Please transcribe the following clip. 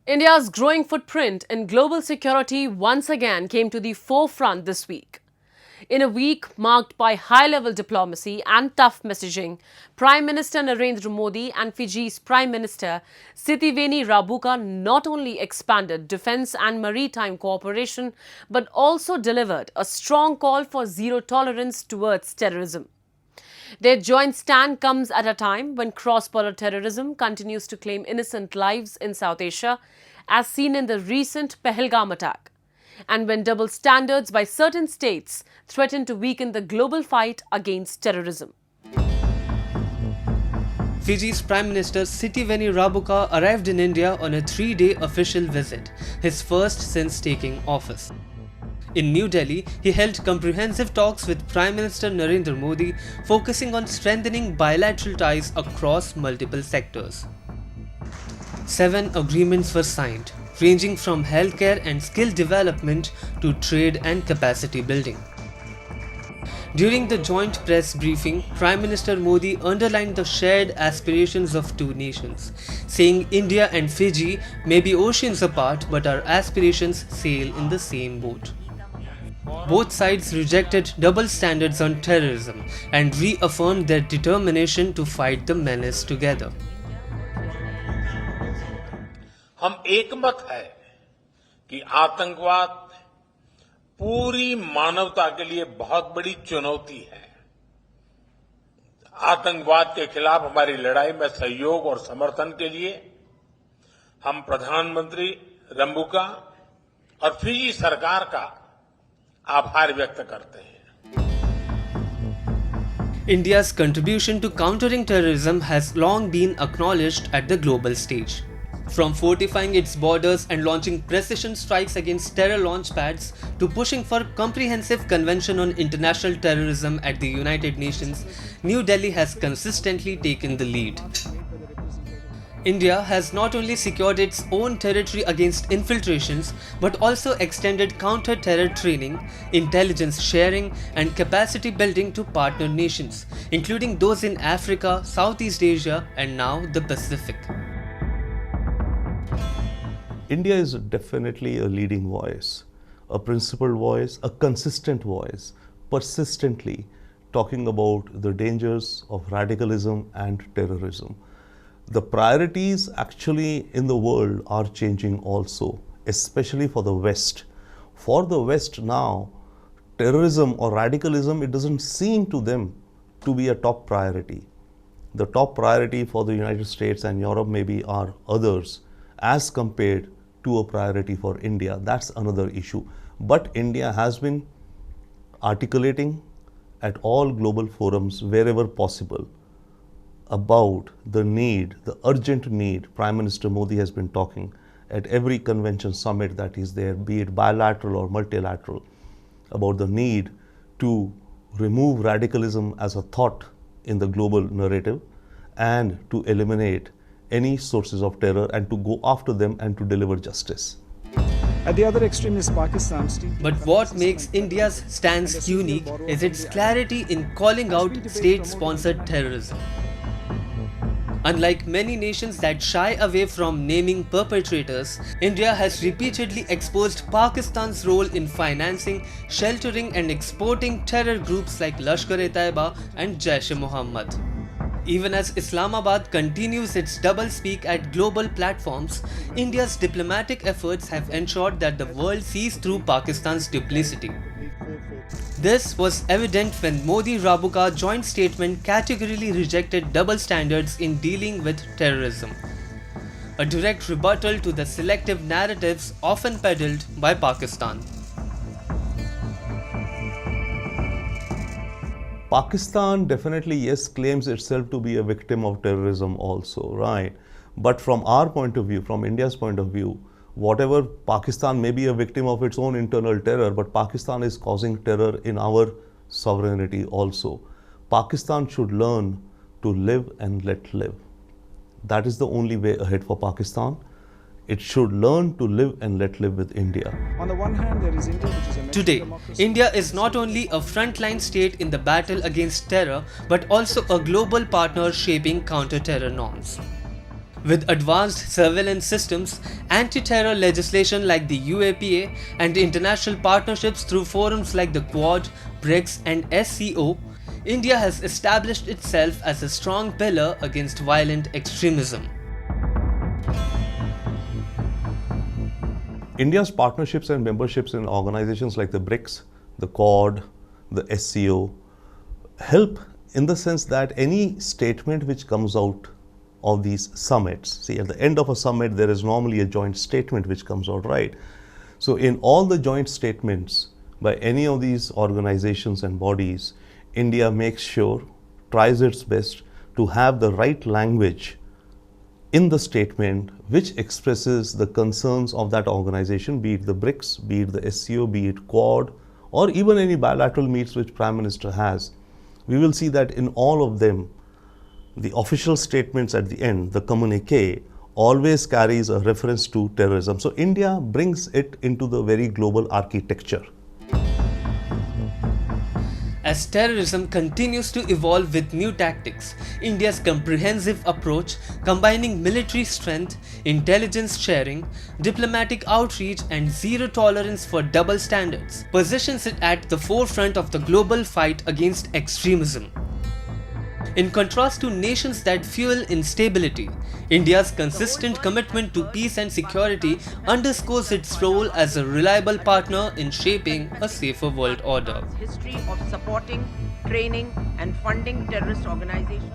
India's growing footprint in global security once again came to the forefront this week. In a week marked by high-level diplomacy and tough messaging, Prime Minister Narendra Modi and Fiji's Prime Minister Sitiveni Rabuka not only expanded defence and maritime cooperation but also delivered a strong call for zero tolerance towards terrorism. Their joint stand comes at a time when cross-border terrorism continues to claim innocent lives in South Asia, as seen in the recent Pahalgam attack, and when double standards by certain states threaten to weaken the global fight against terrorism. Fiji's Prime Minister Sitiveni Rabuka arrived in India on a 3-day official visit, his first since taking office. In New Delhi, he held comprehensive talks with Prime Minister Narendra Modi, focusing on strengthening bilateral ties across multiple sectors. 7 agreements were signed, ranging from healthcare and skill development to trade and capacity building. During the joint press briefing, Prime Minister Modi underlined the shared aspirations of two nations, saying India and Fiji may be oceans apart, but our aspirations sail in the same boat. Both sides rejected double standards on terrorism and reaffirmed their determination to fight the menace together. हम एकमत है कि आतंकवाद पूरी मानवता के लिए बहुत बड़ी चुनौती है। आतंकवाद के खिलाफ हमारी लड़ाई में सहयोग और समर्थन के लिए हम प्रधानमंत्री रंबुका और फिजी सरकार का आभार व्यक्त करते हैं। India's contribution to countering terrorism has long been acknowledged at the global stage. From fortifying its borders and launching precision strikes against terror launchpads to pushing for comprehensive convention on international terrorism at the United Nations, New Delhi has consistently taken the lead. India has not only secured its own territory against infiltrations but also extended counter-terror training, intelligence sharing and capacity building to partner nations, including those in Africa, Southeast Asia and now the Pacific. India is definitely a leading voice, a principled voice, a consistent voice, persistently talking about the dangers of radicalism and terrorism. The priorities actually in the world are changing also, especially for the West. For the West now, terrorism or radicalism, it doesn't seem to them to be a top priority. The top priority for the United States and Europe maybe are others as compared to a priority for India. That's another issue. But India has been articulating at all global forums wherever possible about the need, the urgent need. Prime Minister Modi has been talking at every convention summit that is there, be it bilateral or multilateral, about the need to remove radicalism as a thought in the global narrative and to eliminate any sources of terror and to go after them and to deliver justice. At the other extreme is Pakistan. But what makes India's stance unique is its clarity in calling out state-sponsored terrorism. Unlike many nations that shy away from naming perpetrators, India has repeatedly exposed Pakistan's role in financing, sheltering and exporting terror groups like Lashkar-e-Taiba and Jaish-e-Mohammed. Even as Islamabad continues its doublespeak at global platforms, India's diplomatic efforts have ensured that the world sees through Pakistan's duplicity. This was evident when Modi-Rabuka joint statement categorically rejected double standards in dealing with terrorism, a direct rebuttal to the selective narratives often peddled by Pakistan. Pakistan definitely, yes, claims itself to be a victim of terrorism also, right? But from our point of view, from India's point of view, whatever Pakistan may be a victim of its own internal terror, but Pakistan is causing terror in our sovereignty also. Pakistan should learn to live and let live. That is the only way ahead for Pakistan. It should learn to live and let live with India. On the one hand, there is India, which is a Today, India is not only a frontline state in the battle against terror, but also a global partner shaping counter-terror norms. With advanced surveillance systems, anti-terror legislation like the UAPA, and international partnerships through forums like the Quad, BRICS and SCO, India has established itself as a strong pillar against violent extremism. India's partnerships and memberships in organizations like the BRICS, the Quad, the SCO help in the sense that any statement which comes out of these summits, see, at the end of a summit there is normally a joint statement which comes out, right? So in all the joint statements by any of these organizations and bodies, India makes sure, tries its best to have the right language in the statement which expresses the concerns of that organization, be it the BRICS, be it the SCO, be it Quad, or even any bilateral meets which Prime Minister has. We will see that in all of them, the official statements at the end, the communique, always carries a reference to terrorism. So India brings it into the very global architecture. As terrorism continues to evolve with new tactics, India's comprehensive approach, combining military strength, intelligence sharing, diplomatic outreach and zero tolerance for double standards, positions it at the forefront of the global fight against extremism. In contrast to nations that fuel instability, India's consistent commitment to peace and security underscores its role as a reliable partner in shaping a safer world order. History of supporting, training and funding terrorist organizations.